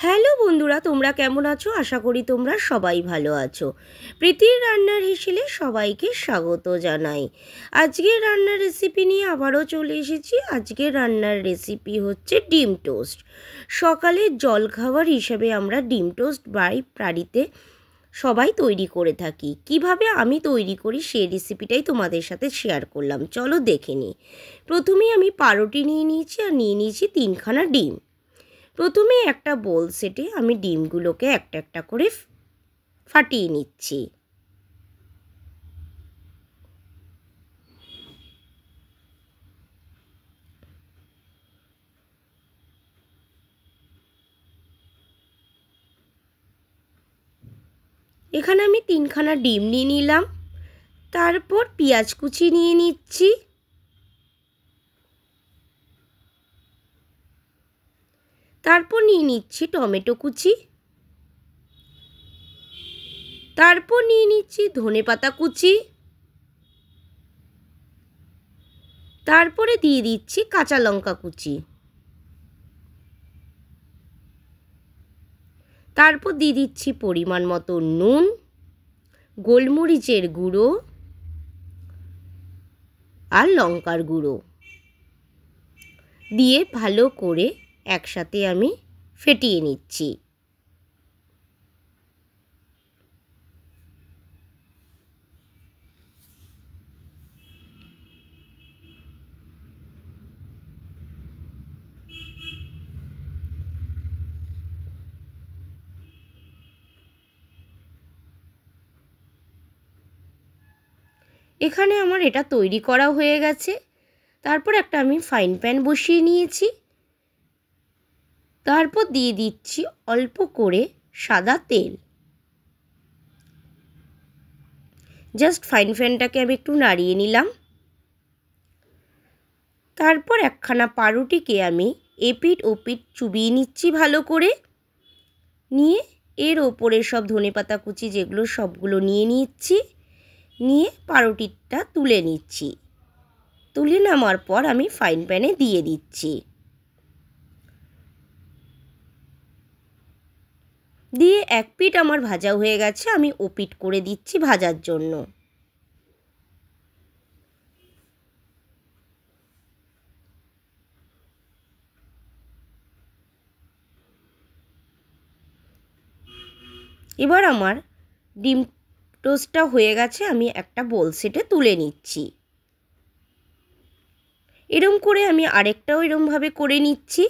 Hello বন্ধুরা, তোমরা কেমন আছো? আশা করি তোমরা সবাই ভালো আছো। প্রীতির রান্নার হিসেবে সবাইকে স্বাগত জানাই। আজকের রান্নার রেসিপি নিয়ে আবারও চলে এসেছি। আজকের রান্নার রেসিপি হচ্ছে ডিম টোস্ট। সকালের জলখাবার হিসেবে আমরা ডিম টোস্ট বাড়িতে সবাই তৈরি করে থাকি। কিভাবে আমি তৈরি করি সেই রেসিপিটাই তোমাদের সাথে শেয়ার করলাম। চলো দেখে নিই। প্রথমেই আমি পাউরুটি নিয়ে নিয়েছি আর নিয়ে নিয়েছি 3খানা ডিম। প্রথমে একটা বোল সেটে আমি ডিমগুলোকে একটা একটা করে ফাটিয়ে নিচ্ছি। এখানে আমি 3খানা ডিম নিয়ে নিলাম। তারপর পেঁয়াজ কুচি নিয়ে নিচ্ছি। তারপর নিয়ে নিচ্ছি টমেটো কুচি। তারপর নিয়ে নিচ্ছি ধনেপাতা কুচি। তারপরে দিয়ে দিচ্ছি কাঁচা লঙ্কা কুচি। তারপর দিয়ে দিচ্ছি পরিমাণ মতো নুন, গোলমরিচের গুঁড়ো আর লঙ্কার গুঁড়ো দিয়ে ভালো করে একসাথে আমি ফেটিয়ে নিচ্ছি। এখানে আমার এটা তৈরি করা হয়ে গেছে। তারপর একটা আমি ফ্রাইং প্যান বসিয়ে নিয়েছি। তারপর দিয়ে দিচ্ছি অল্প করে সাদা তেল। জাস্ট ফ্রাইং প্যানটাকে আমি একটু নাড়িয়ে নিলাম। তারপর একখানা পাউরুটিকে আমি এপিঠ ওপিঠ চুবিয়ে নিচ্ছি ভালো করে। নিয়ে এর ওপরে সব ধনেপাতা কুচি যেগুলো সবগুলো নিয়ে নিচ্ছি। নিয়ে পাউরুটিটা তুলে নিচ্ছি। তুলে নামার পর আমি ফ্রাইং প্যানে দিয়ে দিচ্ছি। দিয়ে এক পিঠ আমার ভাজা হয়ে গেছে, আমি ওপিঠ করে দিচ্ছি ভাজার জন্য। এবার আমার ডিম টোস্টটা হয়ে গেছে, আমি একটা বোল সেটে তুলে নিচ্ছি। এরম করে আমি আরেকটাও এরমভাবে করে নিচ্ছি।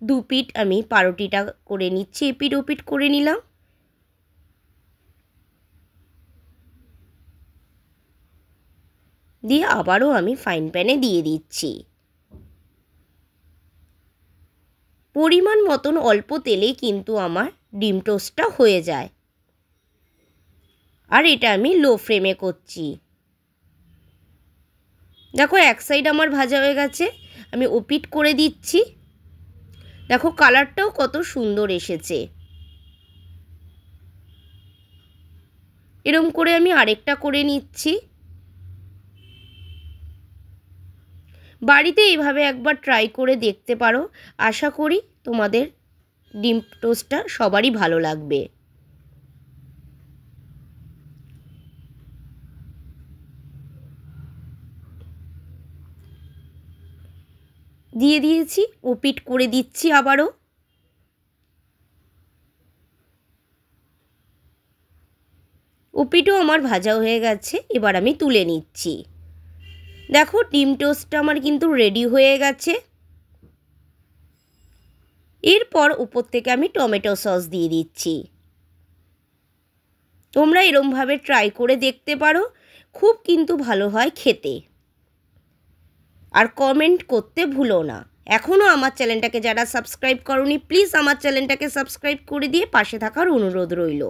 দু পিঠ আমি পাউরুটিটা করে নিচ্ছি, এপিঠ ওপিঠ করে নিলাম। দিয়ে আবারও আমি ফ্রাইং প্যানে দিয়ে দিচ্ছি। পরিমাণ মতন অল্প তেলেই কিন্তু আমার ডিম টোস্টটা হয়ে যায়। আর এটা আমি লো ফ্লেমে করছি। দেখো এক সাইড আমার ভাজা হয়ে গেছে, আমি ওপিঠ করে দিচ্ছি। দেখো কালারটাও কত সুন্দর এসেছে। এরম করে আমি আরেকটা করে নিচ্ছি। বাড়িতে এইভাবে একবার ট্রাই করে দেখতে পারো। আশা করি তোমাদের ডিম টোস্টটা সবারই ভালো লাগবে। দিয়ে দিয়েছি, ওপিঠ করে দিচ্ছি আবারও। ওপিঠও আমার ভাজা হয়ে গেছে, এবার আমি তুলে নিচ্ছি। দেখো ডিম টোস্টটা আমার কিন্তু রেডি হয়ে গেছে। এরপর উপর থেকে আমি টমেটো সস দিয়ে দিচ্ছি। তোমরা এরমভাবে ট্রাই করে দেখতে পারো, খুব কিন্তু ভালো হয় খেতে। আর কমেন্ট করতে ভুলো না। এখনও আমার চ্যানেলটাকে যারা সাবস্ক্রাইব করোনি, প্লিজ আমার চ্যানেলটাকে সাবস্ক্রাইব করে দিয়ে পাশে থাকার অনুরোধ রইল।